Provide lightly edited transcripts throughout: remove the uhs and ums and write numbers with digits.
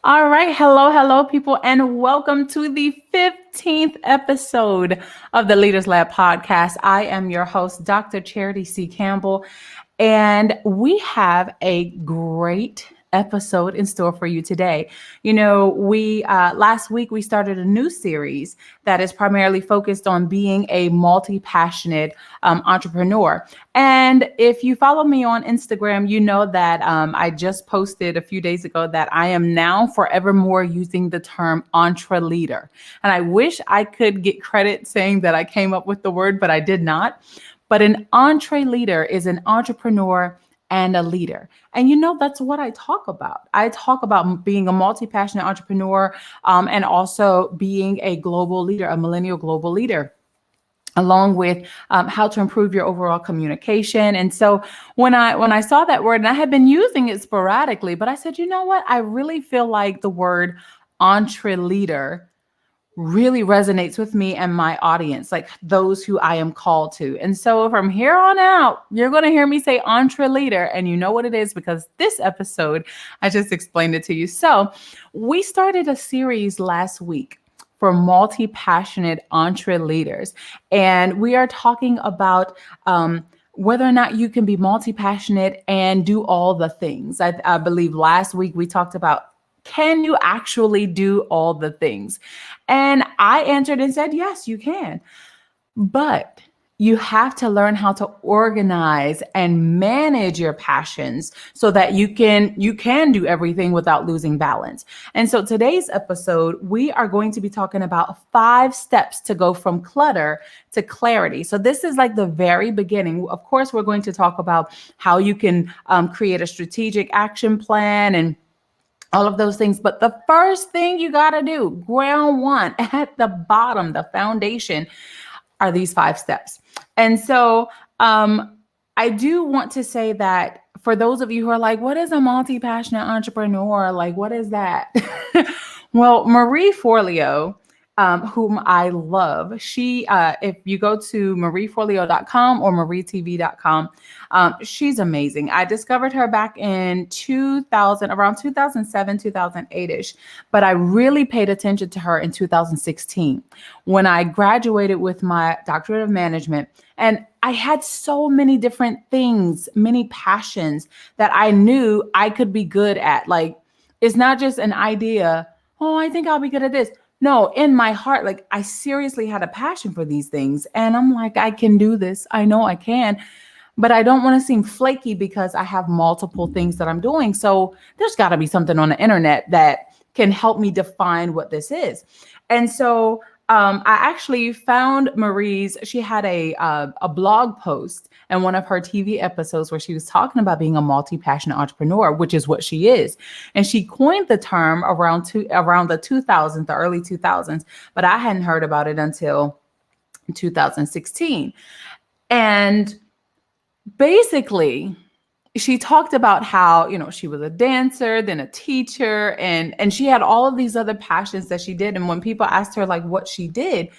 All right. Hello, people, and welcome to the 15th episode of the Leaders Lab podcast. I am your host, Dr. Charity C. Campbell, and we have a great episode in store for you today. You know, we last week we started a new series that is primarily focused on being a multi-passionate entrepreneur. And if you follow me on Instagram, you know that I just posted a few days ago that I am now forevermore using the term Entreleader. And I wish I could get credit saying that I came up with the word, but I did not. But an Entreleader is an entrepreneur and a leader. And you know, that's what I talk about. I talk about being a multi-passionate entrepreneur and also being a global leader, a millennial global leader, along with how to improve your overall communication. And so when I saw that word, and I had been using it sporadically, but I said, you know what? I really feel like the word Entreleader really resonates with me and my audience, like those who I am called to. And so from here on out, you're going to hear me say Entreleader, and you know what it is because this episode, I just explained it to you. So we started a series last week for multi-passionate Entreleaders, and we are talking about whether or not you can be multi-passionate and do all the things. I believe last week we talked about, can you actually do all the things? And I answered and said, yes, you can. But you have to learn how to organize and manage your passions so that you can do everything without losing balance. And so today's episode, we are going to be talking about 5 steps to go from clutter to clarity. So this is like the very beginning. Of course, we're going to talk about how you can create a strategic action plan and all of those things. But the first thing you got to do, ground one at the bottom, the foundation, are these 5 steps. And so I do want to say that for those of you who are like, what is a multi-passionate entrepreneur? Like, what is that? Well, Marie Forleo, whom I love, she, if you go to marieforleo.com or marietv.com, she's amazing. I discovered her back in 2000, around 2007, 2008-ish, but I really paid attention to her in 2016 when I graduated with my doctorate of management. And I had so many different things, many passions that I knew I could be good at. Like, it's not just an idea, oh, I think I'll be good at this. No, in my heart, like I seriously had a passion for these things. And I'm like, I can do this. I know I can, but I don't want to seem flaky because I have multiple things that I'm doing. So there's got to be something on the internet that can help me define what this is. And so I actually found Marie's, she had a blog post in one of her TV episodes where she was talking about being a multi-passionate entrepreneur, which is what she is. And she coined the term around the 2000s, the early 2000s, but I hadn't heard about it until 2016. And basically, she talked about how, you know, she was a dancer, then a teacher, and she had all of these other passions that she did. And when people asked her like what she did,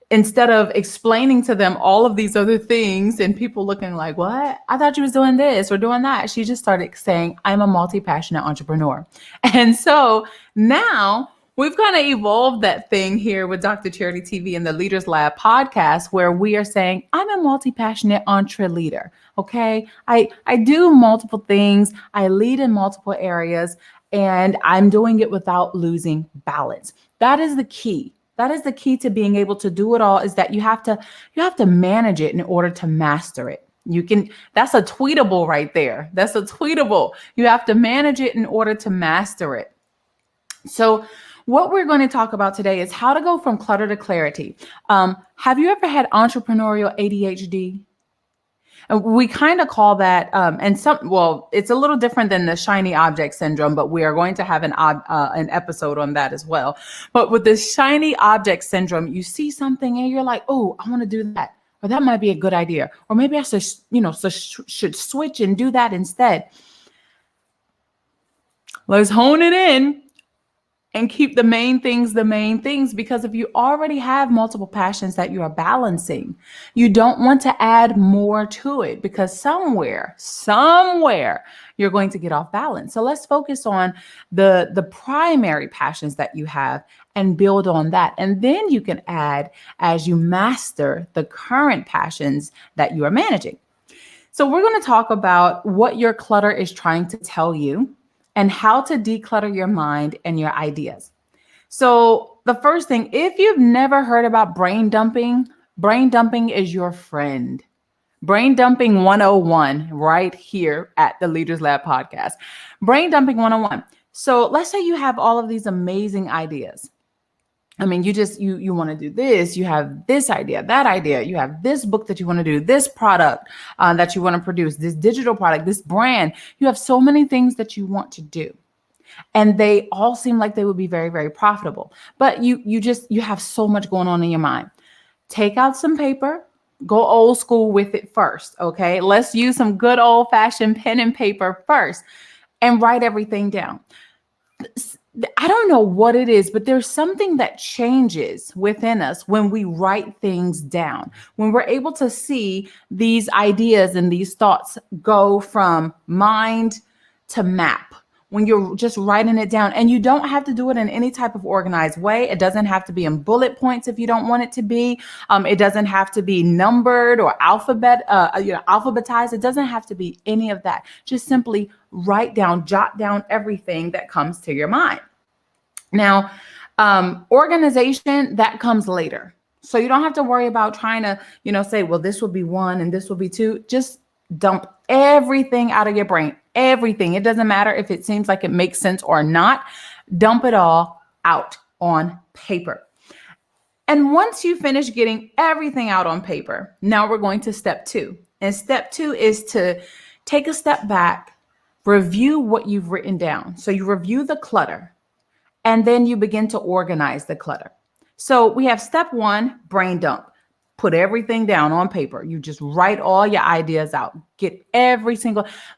instead of explaining to them all of these other things and people looking like, what? I thought you was doing this or doing that. She just started saying, I'm a multi-passionate entrepreneur. And so now we've kind of evolved that thing here with Dr. Charity TV and the Leaders Lab podcast, where we are saying, I'm a multi-passionate Entreleader. Okay. I do multiple things. I lead in multiple areas and I'm doing it without losing balance. That is the key. That is the key to being able to do it all, is that you have to manage it in order to master it. That's a tweetable right there. That's a tweetable. You have to manage it in order to master it. So what we're going to talk about today is how to go from clutter to clarity. Have you ever had entrepreneurial ADHD? And we kind of call that, it's a little different than the shiny object syndrome, but we are going to have an episode on that as well. But with the shiny object syndrome, you see something and you're like, oh, I want to do that. Or that might be a good idea. Or maybe I should switch and do that instead. Let's hone it in. and keep the main things, because if you already have multiple passions that you are balancing, you don't want to add more to it, because somewhere you're going to get off balance. So let's focus on the primary passions that you have and build on that. And then you can add as you master the current passions that you are managing. So we're going to talk about what your clutter is trying to tell you and how to declutter your mind and your ideas. So the first thing, if you've never heard about brain dumping is your friend. Brain dumping 101 right here at the Leaders Lab podcast. Brain dumping 101. So let's say you have all of these amazing ideas. I mean, you want to do this, you have this idea, that idea, you have this book that you want to do, this product that you want to produce, this digital product, this brand. You have so many things that you want to do. And they all seem like they would be very, very profitable. But you have so much going on in your mind. Take out some paper, go old school with it first, okay? Let's use some good old-fashioned pen and paper first and write everything down. I don't know what it is, but there's something that changes within us when we write things down, when we're able to see these ideas and these thoughts go from mind to map. When you're just writing it down, and you don't have to do it in any type of organized way. It doesn't have to be in bullet points if you don't want it to be. It doesn't have to be numbered or alphabetized. It doesn't have to be any of that. Just simply write down, jot down everything that comes to your mind. Now, organization, that comes later. So you don't have to worry about trying to, say, well, this will be 1 and this will be 2. Just dump everything out of your brain. Everything. It doesn't matter if it seems like it makes sense or not. Dump it all out on paper. And once you finish getting everything out on paper, now we're going to step 2. And step 2 is to take a step back, review what you've written down. So you review the clutter, and then you begin to organize the clutter. So we have step 1, brain dump. Put everything down on paper. You just write all your ideas out. Get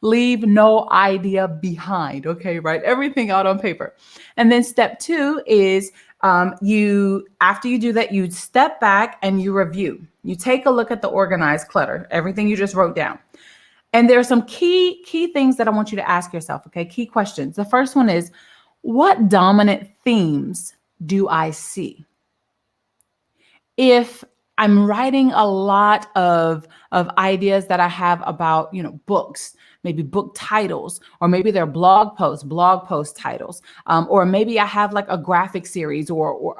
leave no idea behind. Okay, write everything out on paper. And then step 2 is after you do that, you step back and you review. You take a look at the organized clutter, everything you just wrote down. And there are some key things that I want you to ask yourself. Okay, key questions. The first one is, what dominant themes do I see? If I'm writing a lot of ideas that I have about, books, maybe book titles, or maybe they're blog post titles, or maybe I have like a graphic series or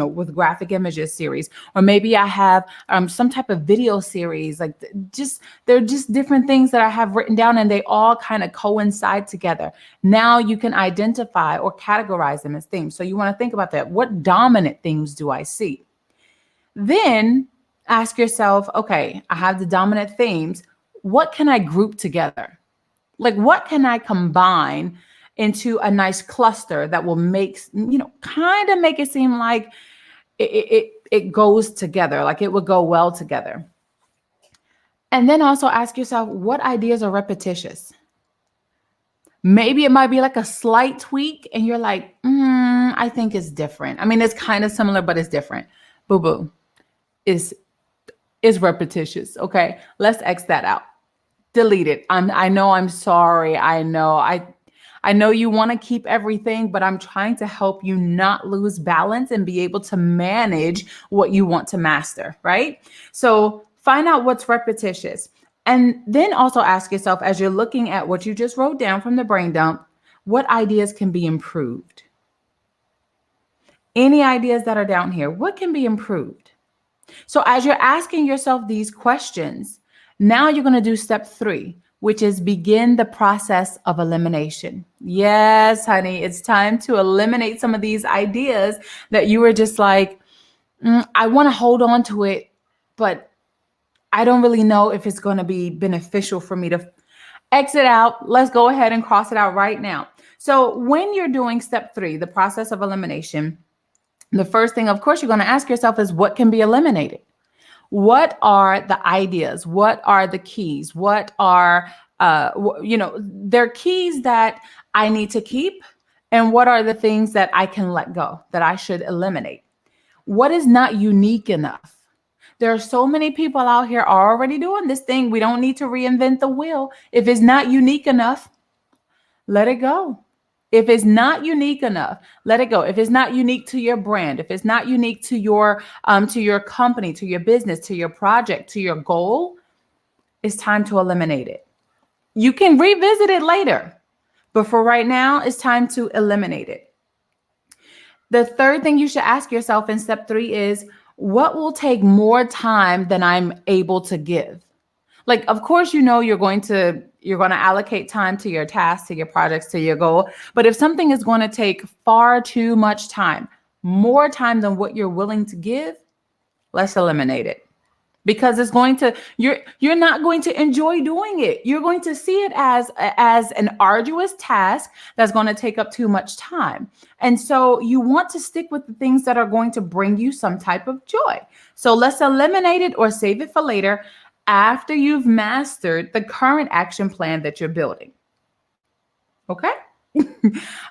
with graphic images series, or maybe I have some type of video series. Like they're just different things that I have written down, and they all kind of coincide together. Now you can identify or categorize them as themes. So you want to think about that. What dominant themes do I see? Then ask yourself, okay, I have the dominant themes. What can I group together? Like, what can I combine into a nice cluster that will kind of make it seem like it goes together, like it would go well together. And then also ask yourself, what ideas are repetitious? Maybe it might be like a slight tweak and you're like, I think it's different. I mean, it's kind of similar, but it's different. Boo-boo. Is repetitious. Okay, let's X that out. Delete it. I know, I'm sorry. I know you want to keep everything, but I'm trying to help you not lose balance and be able to manage what you want to master, right? So find out what's repetitious. And then also ask yourself, as you're looking at what you just wrote down from the brain dump, what ideas can be improved? Any ideas that are down here, what can be improved? So as you're asking yourself these questions, now you're going to do step 3, which is begin the process of elimination. Yes, honey, it's time to eliminate some of these ideas that you were just like, I want to hold on to it, but I don't really know if it's going to be beneficial for me to exit out. Let's go ahead and cross it out right now. So when you're doing step 3, the process of elimination, the first thing, of course, you're going to ask yourself is what can be eliminated? What are the ideas? What are the keys? What are, they're keys that I need to keep And what are the things that I can let go, that I should eliminate? What is not unique enough? There are so many people out here already doing this thing. We don't need to reinvent the wheel. If it's not unique enough, let it go. If it's not unique enough, let it go. If it's not unique to your brand, if it's not unique to your company, to your business, to your project, to your goal, it's time to eliminate it. You can revisit it later, but for right now, it's time to eliminate it. The third thing you should ask yourself in step 3 is, what will take more time than I'm able to give? Like, of course, you're going to allocate time to your tasks, to your projects, to your goal. But if something is going to take far too much time, more time than what you're willing to give, let's eliminate it. Because you're not going to enjoy doing it. You're going to see it as an arduous task that's going to take up too much time. And so you want to stick with the things that are going to bring you some type of joy. So let's eliminate it or save it for later, after you've mastered the current action plan that you're building. Okay?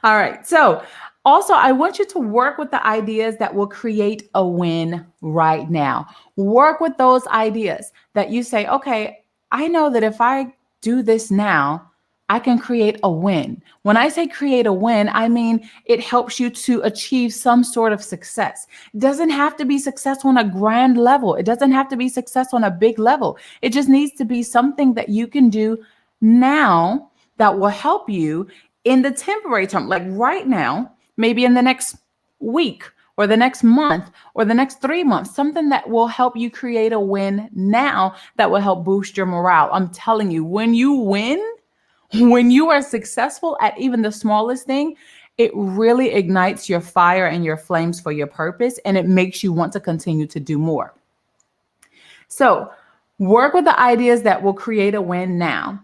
All right. So also, I want you to work with the ideas that will create a win right now. Work with those ideas that you say, okay, I know that if I do this now, I can create a win. When I say create a win, I mean it helps you to achieve some sort of success. It doesn't have to be success on a grand level. It doesn't have to be success on a big level. It just needs to be something that you can do now that will help you in the temporary term, like right now, maybe in the next week or the next month or the next 3 months, something that will help you create a win now that will help boost your morale. I'm telling you, when you win, when you are successful at even the smallest thing, it really ignites your fire and your flames for your purpose, and it makes you want to continue to do more. So work with the ideas that will create a win now.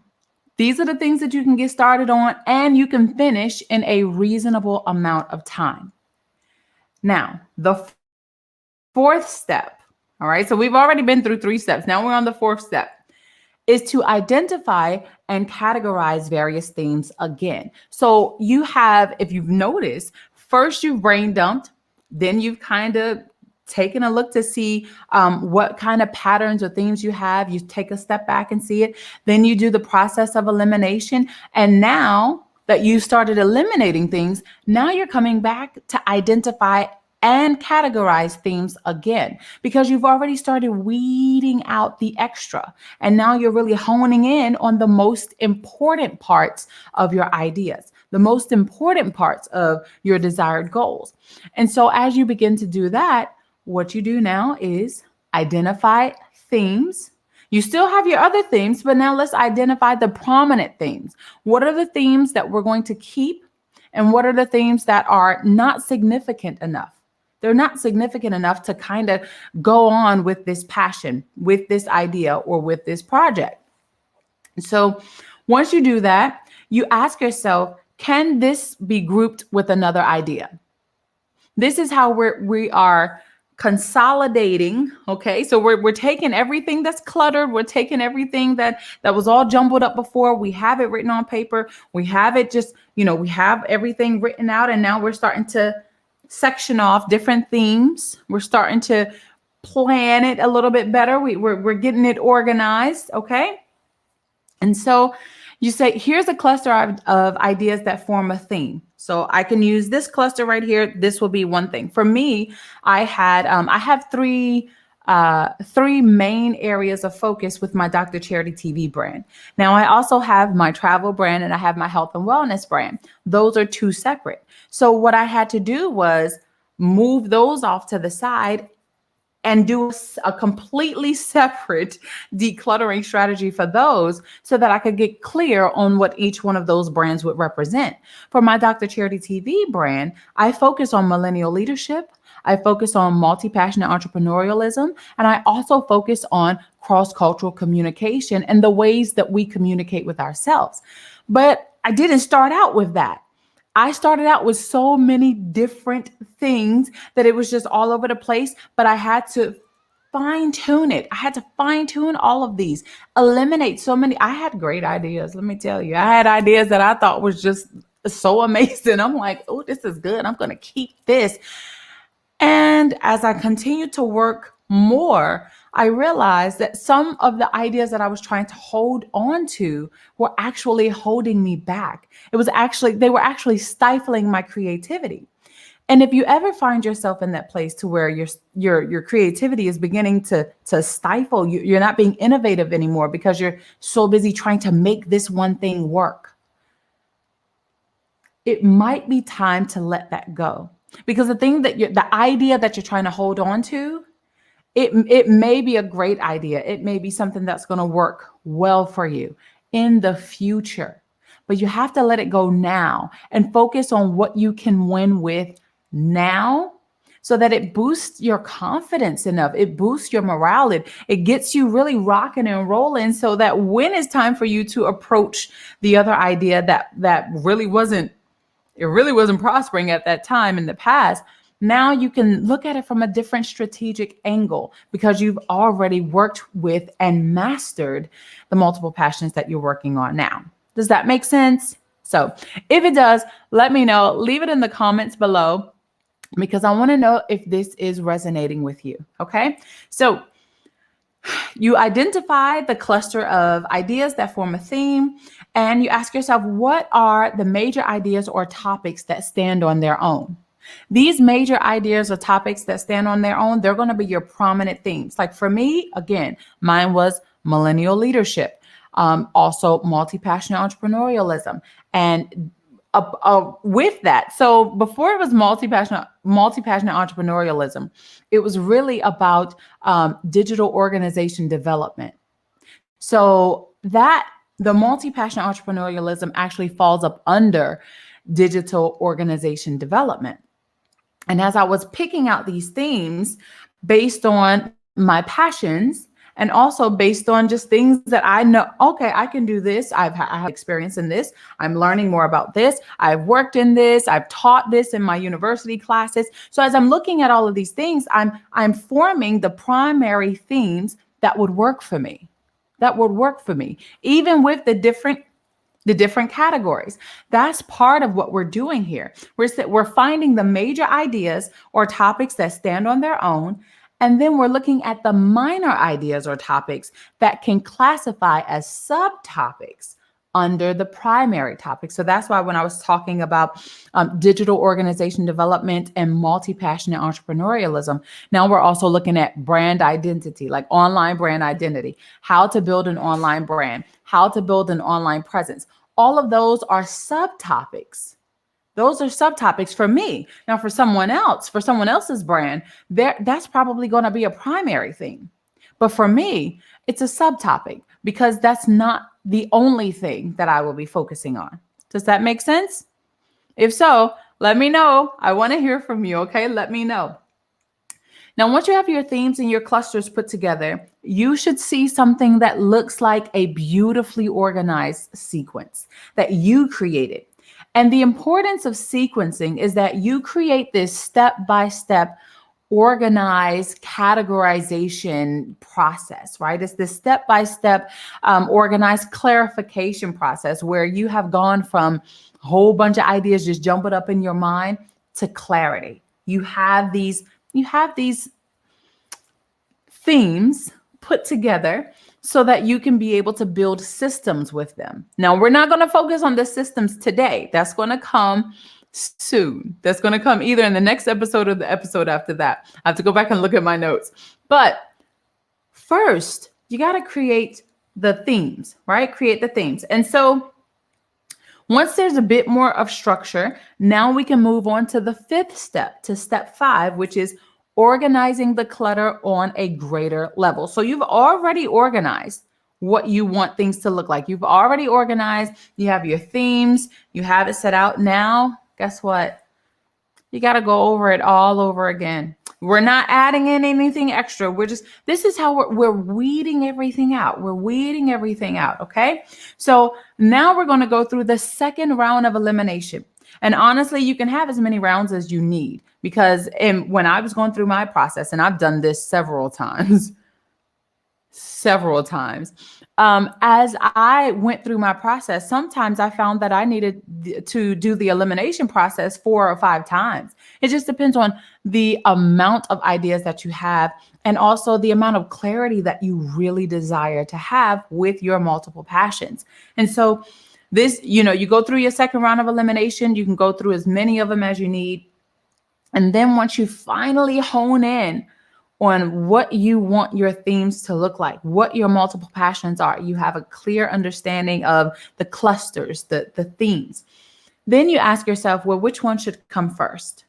These are the things that you can get started on and you can finish in a reasonable amount of time. Now, the fourth step, all right, so we've already been through 3 steps. Now we're on the 4th step, is to identify and categorize various themes again. So you have, if you've noticed, first you've brain dumped, then you've kind of taken a look to see what kind of patterns or themes you have. You take a step back and see it. Then you do the process of elimination. And now that you started eliminating things, now you're coming back to identify and categorize themes again, because you've already started weeding out the extra. And now you're really honing in on the most important parts of your ideas, the most important parts of your desired goals. And so as you begin to do that, what you do now is identify themes. You still have your other themes, but now let's identify the prominent themes. What are the themes that we're going to keep? And what are the themes that are not significant enough? They're not significant enough to kind of go on with this passion, with this idea, or with this project. So once you do that, you ask yourself, can this be grouped with another idea? This is how we are consolidating. Okay, so we're taking everything that's cluttered. We're taking everything that was all jumbled up before. We have it written on paper. We have it just, we have everything written out, and now we're starting to section off different themes. We're starting to plan it a little bit better. We're getting it organized. Okay, and so you say, here's a cluster of ideas that form a theme. So I can use this cluster right here. This will be one thing. For me, I have three main areas of focus with my DrCharityTV brand. Now I also have my travel brand and I have my health and wellness brand. Those are 2 separate. So what I had to do was move those off to the side and do a completely separate decluttering strategy for those so that I could get clear on what each one of those brands would represent. For my DrCharityTV brand, I focus on millennial leadership. I focus on multi-passionate entrepreneurialism, and I also focus on cross-cultural communication and the ways that we communicate with ourselves. But I didn't start out with that. I started out with so many different things that it was just all over the place, but I had to fine tune it. I had to fine tune all of these, eliminate so many. I had great ideas. Let me tell you, I had ideas that I thought was just so amazing. I'm like, oh, this is good. I'm going to keep this. And as I continued to work more, I realized that some of the ideas that I was trying to hold on to were actually holding me back. They were actually stifling my creativity. And if you ever find yourself in that place to where your creativity is beginning to stifle, you're not being innovative anymore because you're so busy trying to make this one thing work, it might be time to let that go. Because the idea that you're trying to hold on to, it may be a great idea. It may be something that's going to work well for you in the future, but you have to let it go now and focus on what you can win with now, so that it boosts your confidence enough. It boosts your morale. It gets you really rocking and rolling, so that when it's time for you to approach the other idea that really wasn't prospering at that time in the past, now you can look at it from a different strategic angle because you've already worked with and mastered the multiple passions that you're working on now. Does that make sense? So if it does, let me know. Leave it in the comments below, because I want to know if this is resonating with you. Okay. So you identify the cluster of ideas that form a theme, and you ask yourself, what are the major ideas or topics that stand on their own? These major ideas or topics that stand on their own, they're going to be your prominent themes. Like for me, again, mine was millennial leadership, also multi-passionate entrepreneurialism, and with that. So before it was multi-passionate entrepreneurialism, it was really about digital organization development. So that the multi-passionate entrepreneurialism actually falls up under digital organization development. And as I was picking out these themes based on my passions, and also based on just things that I know, okay, I can do this. I have experience in this. I'm learning more about this. I've worked in this. I've taught this in my university classes. So as I'm looking at all of these things, I'm forming the primary themes that would work for me. Even with the different categories. That's part of what we're doing here. We're finding the major ideas or topics that stand on their own, and then we're looking at the minor ideas or topics that can classify as subtopics under the primary topic. So that's why when I was talking about digital organization development and multi-passionate entrepreneurialism, now we're also looking at brand identity, like online brand identity, how to build an online brand, how to build an online presence. All of those are subtopics. Those are subtopics for me. Now, for someone else's brand, that's probably going to be a primary theme. But for me, it's a subtopic because that's not the only thing that I will be focusing on. Does that make sense? If so, let me know. I want to hear from you, okay? Let me know. Now, once you have your themes and your clusters put together, you should see something that looks like a beautifully organized sequence that you created. And the importance of sequencing is that you create this step-by-step organized categorization process, right? It's this step-by-step organized clarification process where you have gone from a whole bunch of ideas just jumping up in your mind to clarity. You have these themes put together so that you can be able to build systems with them. Now, we're not going to focus on the systems today. That's going to come soon. That's going to come either in the next episode or the episode after that. I have to go back and look at my notes. But first, you got to create the themes, right? Create the themes. And so once there's a bit more of structure, now we can move on to the fifth step, to step 5, which is organizing the clutter on a greater level. So you've already organized what you want things to look like. You've already organized, you have your themes, you have it set out. Now, guess what? You got to go over it all over again. We're not adding in anything extra. This is how we're weeding everything out. We're weeding everything out, okay? So now we're going to go through the second round of elimination. And honestly, you can have as many rounds as you need, because when I was going through my process, and I've done this several times, several times. As I went through my process, sometimes I found that I needed to do the elimination process 4 or 5 times. It just depends on the amount of ideas that you have and also the amount of clarity that you really desire to have with your multiple passions. And so this, you go through your second round of elimination, you can go through as many of them as you need. And then once you finally hone in on what you want your themes to look like, what your multiple passions are, you have a clear understanding of the clusters, the themes. Then you ask yourself, well, which one should come first?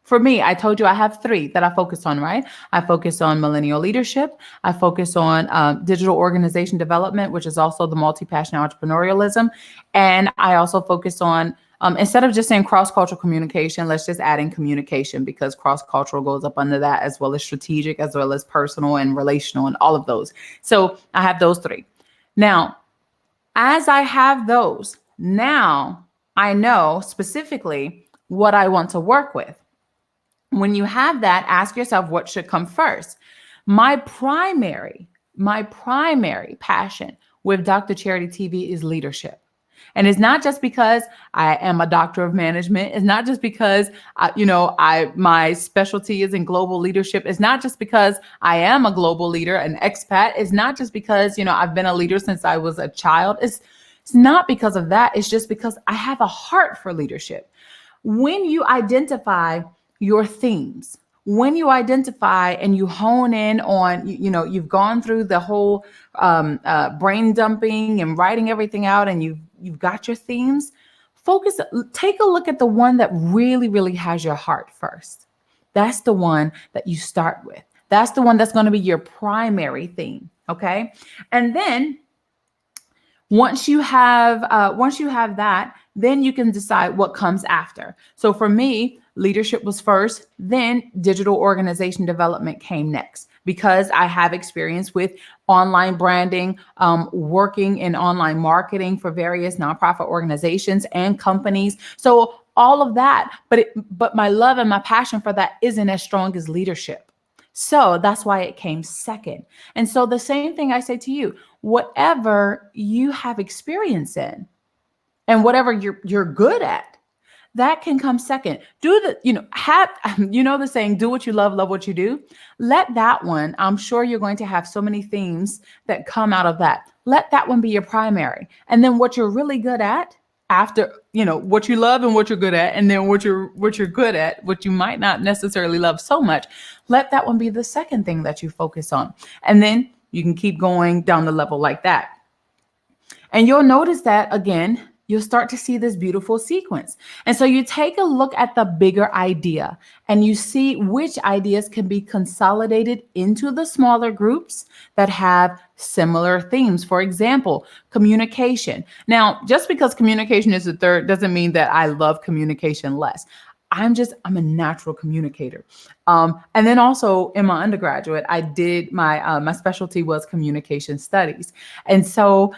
For me, I told you I have 3 that I focus on, right? I focus on millennial leadership. I focus on digital organization development, which is also the multi-passion entrepreneurialism. And I also focus on, instead of just saying cross-cultural communication, let's just add in communication, because cross-cultural goes up under that, as well as strategic, as well as personal and relational, and all of those. So I have those 3. Now, as I have those, now I know specifically what I want to work with. When you have that, ask yourself what should come first. My primary passion with Dr. Charity TV is leadership. And it's not just because I am a doctor of management. It's not just because, my specialty is in global leadership. It's not just because I am a global leader, an expat. It's not just because, I've been a leader since I was a child. It's not because of that. It's just because I have a heart for leadership. When you identify your themes, when you identify and you hone in on, you've gone through the whole brain dumping and writing everything out, and you've got your themes, take a look at the one that really, really has your heart first. That's the one that you start with. That's the one that's going to be your primary theme. Okay. And then once you have that, then you can decide what comes after. So for me, leadership was first, then digital organization development came next, because I have experience with online branding, working in online marketing for various nonprofit organizations and companies. So all of that, but my love and my passion for that isn't as strong as leadership. So that's why it came second. And so the same thing I say to you, whatever you have experience in and whatever you're good at, that can come second. The saying, do what you love what you do. Let that one, I'm sure you're going to have so many themes that come out of that. Let that one be your primary. And then what you're really good at after, what you love and what you're good at, and then what you're good at, what you might not necessarily love so much, let that one be the second thing that you focus on. And then you can keep going down the level like that. And you'll notice that, again, you'll start to see this beautiful sequence. And so you take a look at the bigger idea and you see which ideas can be consolidated into the smaller groups that have similar themes. For example, communication. Now, just because communication is the third doesn't mean that I love communication less. I'm a natural communicator. And then also in my undergraduate, I did my specialty was communication studies. And so,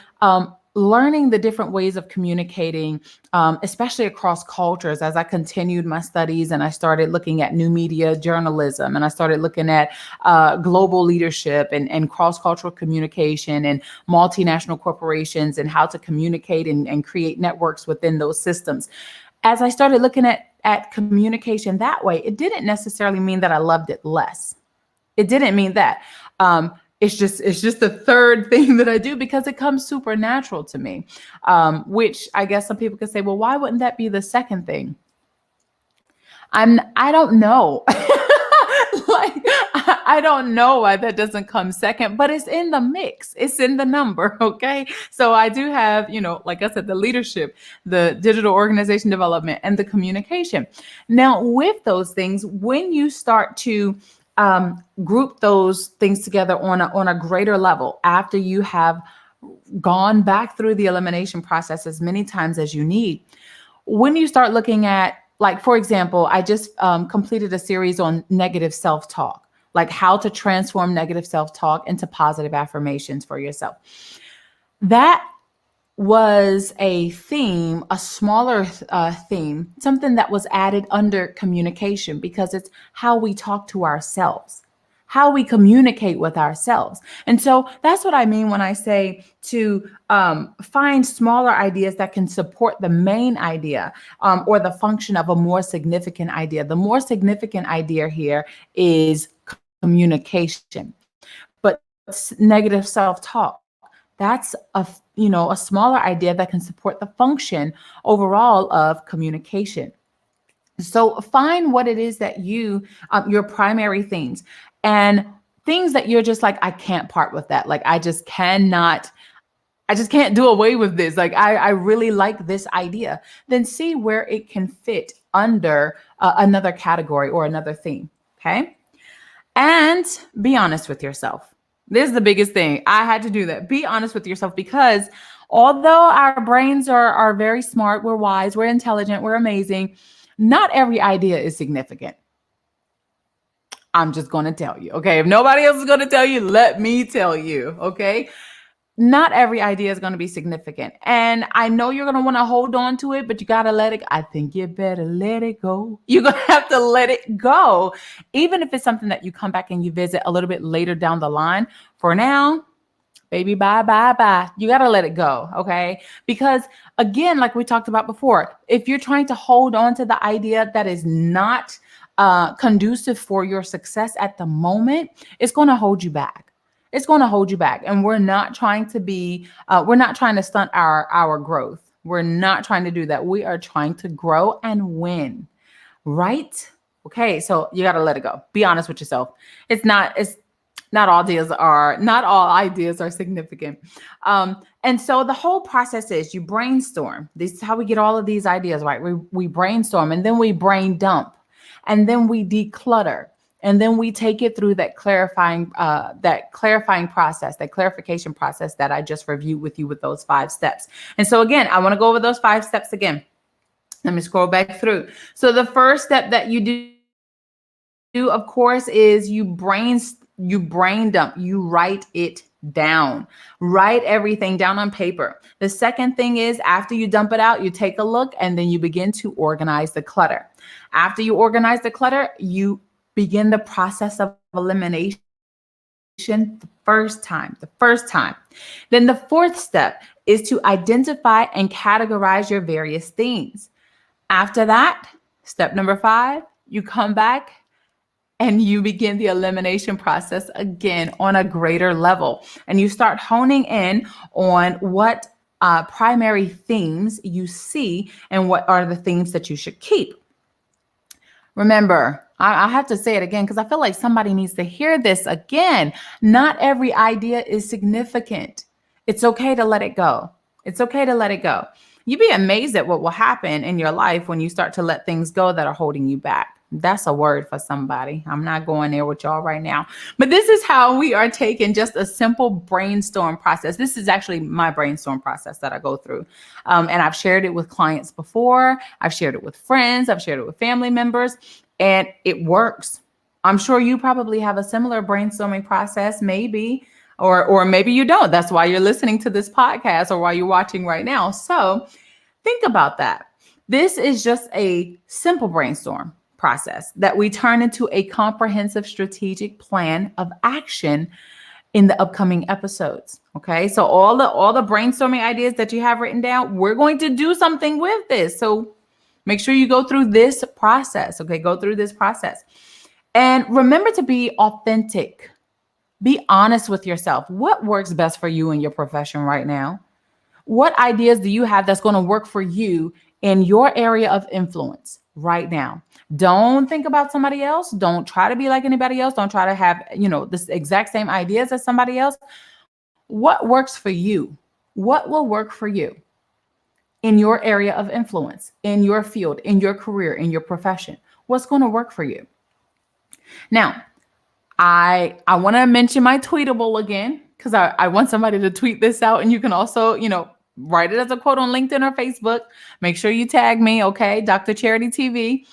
learning the different ways of communicating, especially across cultures, as I continued my studies and I started looking at new media journalism, and I started looking at global leadership and cross-cultural communication and multinational corporations and how to communicate and create networks within those systems. As I started looking at communication that way, it didn't necessarily mean that I loved it less. It didn't mean that. It's just the third thing that I do because it comes super natural to me, which I guess some people could say, well, why wouldn't that be the second thing? I don't know. I don't know why that doesn't come second, but it's in the mix. It's in the number. Okay. So I do have, like I said, the leadership, the digital organization development, and the communication. Now, with those things, when you start to group those things together on a greater level, after you have gone back through the elimination process as many times as you need, when you start looking at, like, for example, I just completed a series on negative self-talk, like how to transform negative self-talk into positive affirmations for yourself. That was a theme, a smaller theme, something that was added under communication, because it's how we talk to ourselves, how we communicate with ourselves. And so that's what I mean when I say to find smaller ideas that can support the main idea or the function of a more significant idea. The more significant idea here is communication, but negative self-talk, that's a smaller idea that can support the function overall of communication. So find what it is that your primary things, and things that you're just like, I can't part with that. Like, I just can't do away with this. Like, I really like this idea. Then see where it can fit under another category or another theme. Okay. And be honest with yourself. This is the biggest thing. I had to do that. Be honest with yourself, because although our brains are very smart, we're wise, we're intelligent, we're amazing, not every idea is significant. I'm just going to tell you, okay? If nobody else is going to tell you, let me tell you, okay? Not every idea is going to be significant. And I know you're going to want to hold on to it, but you got to let it. I think you better let it go. You're going to have to let it go. Even if it's something that you come back and you visit a little bit later down the line. For now, baby, bye, bye, bye. You got to let it go, okay? Because again, like we talked about before, if you're trying to hold on to the idea that is not conducive for your success at the moment, it's going to hold you back. It's going to hold you back. And we're not trying to stunt our growth. We're not trying to do that. We are trying to grow and win, right? Okay, so you got to let it go. Be honest with yourself. Not all ideas are significant. And so the whole process is you brainstorm. This is how we get all of these ideas, right? We brainstorm, and then we brain dump, and then we declutter, and then we take it through that clarifying process, that clarification process that I just reviewed with you with those 5 steps. And so again, I want to go over those 5 steps again. Let me scroll back through. So the first step that you do, of course, is you brain dump. You write it down. Write everything down on paper. The second thing is, after you dump it out, you take a look, and then you begin to organize the clutter. After you organize the clutter, you begin the process of elimination the first time. Then the 4th step is to identify and categorize your various themes. After that, step number 5, you come back and you begin the elimination process again on a greater level. And you start honing in on what primary themes you see and what are the themes that you should keep. Remember, I have to say it again because I feel like somebody needs to hear this again. Not every idea is significant. It's okay to let it go. It's okay to let it go. You'd be amazed at what will happen in your life when you start to let things go that are holding you back. That's a word for somebody. I'm not going there with y'all right now. But this is how we are taking just a simple brainstorm process. This is actually my brainstorm process that I go through. And I've shared it with clients before. I've shared it with friends. I've shared it with family members. And it works. I'm sure you probably have a similar brainstorming process, maybe, or maybe you don't. That's why you're listening to this podcast or why you're watching right now. So think about that. This is just a simple brainstorm process that we turn into a comprehensive strategic plan of action in the upcoming episodes. Okay. So all the brainstorming ideas that you have written down, we're going to do something with this. So make sure you go through this process. Okay. Go through this process. And remember to be authentic. Be honest with yourself. What works best for you in your profession right now? What ideas do you have that's going to work for you in your area of influence right now? Don't think about somebody else. Don't try to be like anybody else. Don't try to have, this exact same ideas as somebody else. What works for you? What will work for you in your area of influence, in your field, in your career, in your profession? What's going to work for you? Now, I want to mention my tweetable again, because I want somebody to tweet this out, and you can also, write it as a quote on LinkedIn or Facebook. Make sure you tag me, okay? DrCharityTV.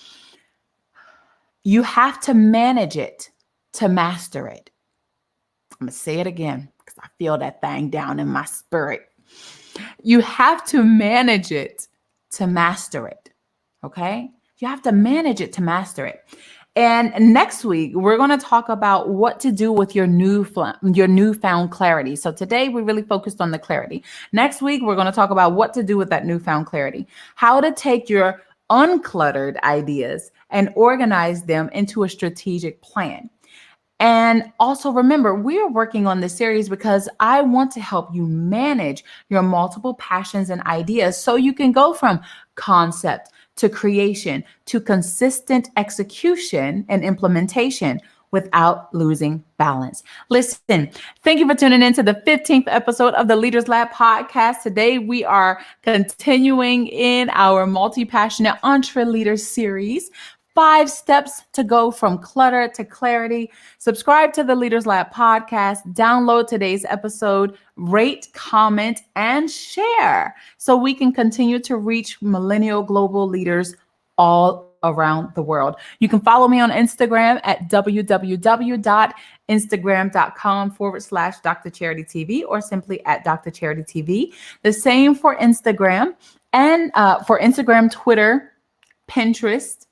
You have to manage it to master it. I'm going to say it again because I feel that thing down in my spirit. You have to manage it to master it, okay? You have to manage it to master it. And next week, we're going to talk about what to do with your newfound clarity. So today we really focused on the clarity. Next week, we're going to talk about what to do with that newfound clarity, how to take your uncluttered ideas and organize them into a strategic plan. And also remember, we are working on this series because I want to help you manage your multiple passions and ideas so you can go from concept to creation to consistent execution and implementation without losing balance. Listen, thank you for tuning in to the 15th episode of the Leaders Lab podcast. Today, we are continuing in our multi-passionate Entreleader series. 5 steps to go from clutter to clarity. Subscribe to the Leaders Lab podcast, download today's episode, rate, comment, and share so we can continue to reach millennial global leaders all around the world. You can follow me on Instagram at www.instagram.com/DrCharityTV or simply at DrCharityTV. The same for Instagram and for Instagram, Twitter, Pinterest,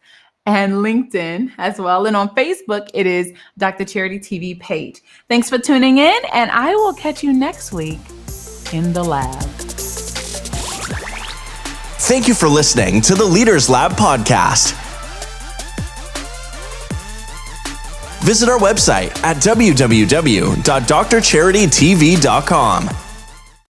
and LinkedIn as well. And on Facebook, it is Dr. Charity TV page. Thanks for tuning in, and I will catch you next week in the lab. Thank you for listening to the Leaders Lab podcast. Visit our website at www.drcharitytv.com.